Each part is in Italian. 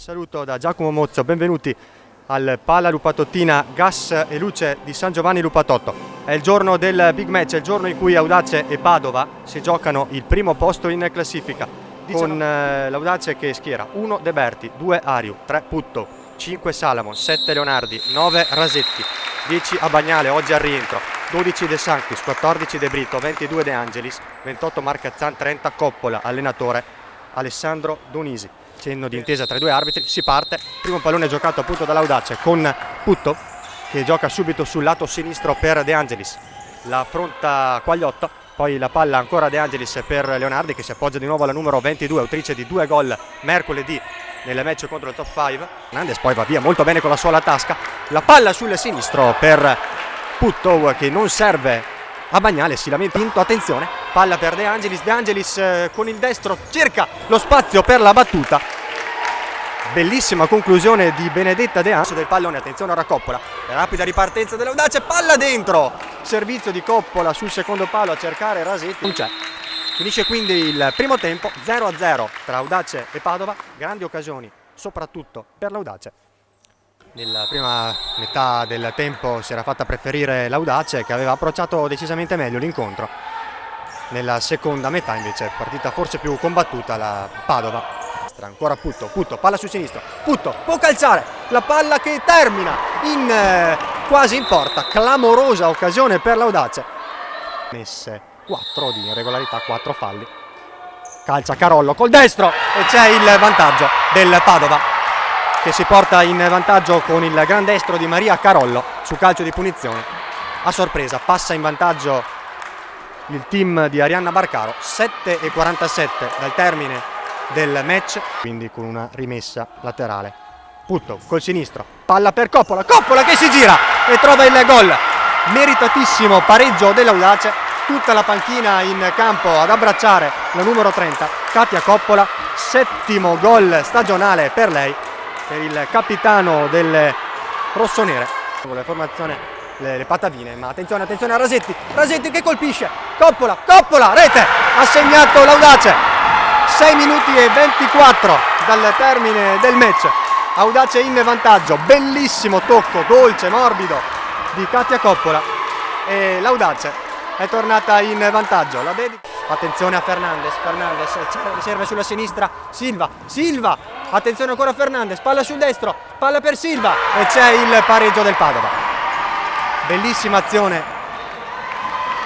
saluto da Giacomo Mozzo, benvenuti al Pala Lupatottina Gas e Luce di San Giovanni Lupatotto. È il giorno del big match, è il giorno in cui Audace e Padova si giocano il primo posto in classifica, con l'Audace che schiera 1 De Berti, 2 Ariu, 3 Putto, 5 Salamon, 7 Leonardi, 9 Rasetti, 10 Abagnale oggi al rientro, 12 De Sanctis, 14 De Brito, 22 De Angelis, 28 Marcazzan, 30 Coppola, allenatore Alessandro Donisi. Cenno di intesa tra i due arbitri, si parte, primo pallone giocato appunto dall'Audace con Putto che gioca subito sul lato sinistro per De Angelis, la affronta Quagliotto, poi la palla ancora De Angelis per Leonardi che si appoggia di nuovo alla numero 22, autrice di 2 gol mercoledì nel match contro il top 5. Fernandes poi va via molto bene con la sola tasca, la palla sul sinistro per Putto che non serve a Bagnale, si lamenta. Attenzione, palla per De Angelis con il destro cerca lo spazio per la battuta, bellissima conclusione di Benedetta De Angelis del pallone. Attenzione ora Coppola, rapida ripartenza dell'Audace, palla dentro, servizio di Coppola sul secondo palo a cercare Rasetti, non c'è. Finisce quindi il primo tempo 0-0 tra Audace e Padova, grandi occasioni soprattutto per l'Audace. Nella prima metà del tempo si era fatta preferire l'Audace che aveva approcciato decisamente meglio l'incontro. Nella seconda metà invece partita forse più combattuta la Padova. Ancora Putto, palla sul sinistro, Putto può calciare, la palla che termina quasi in porta, clamorosa occasione per l'Audace. Messe 4 di irregolarità, 4 falli. Calcia Carollo col destro e c'è il vantaggio del Padova che si porta in vantaggio con il gran destro di Maria Carollo su calcio di punizione. A sorpresa passa in vantaggio il team di Arianna Barcaro, 7:47 dal termine del match, quindi con una rimessa laterale. Putto col sinistro, palla per Coppola che si gira e trova il gol, meritatissimo pareggio dell'Audace, tutta la panchina in campo ad abbracciare la numero 30 Katia Coppola, 7° gol stagionale per lei, per il capitano delle rossonere. La formazione le patavine, ma attenzione a Rasetti che colpisce, Coppola, rete, ha segnato l'Audace, 6 minuti e 24 dal termine del match, Audace in vantaggio, bellissimo tocco dolce, morbido di Katia Coppola e l'Audace è tornata in vantaggio. La dedica. Attenzione a Fernandes serve sulla sinistra, Silva, attenzione ancora a Fernandes, palla sul destro, palla per Silva e c'è il pareggio del Padova. Bellissima azione,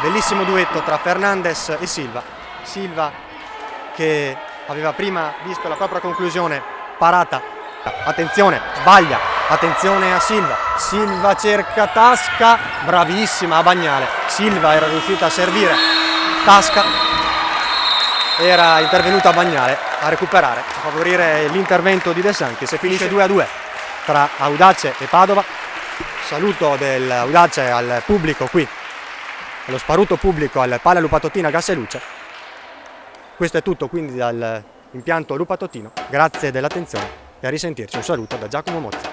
bellissimo duetto tra Fernandes e Silva che aveva prima visto la propria conclusione parata. Attenzione, sbaglia, attenzione a Silva cerca Tasca, bravissima a Bagnale, Silva era riuscita a servire, Tasca era intervenuta a Bagnale a recuperare, a favorire l'intervento di De Sanctis e finisce 2-2 tra Audace e Padova. Saluto dell'Audace al pubblico qui, allo sparuto pubblico al Pala Lupatottina Gas e Luce. Questo è tutto quindi dall'impianto Lupatottino, grazie dell'attenzione e a risentirci, un saluto da Giacomo Mozzi.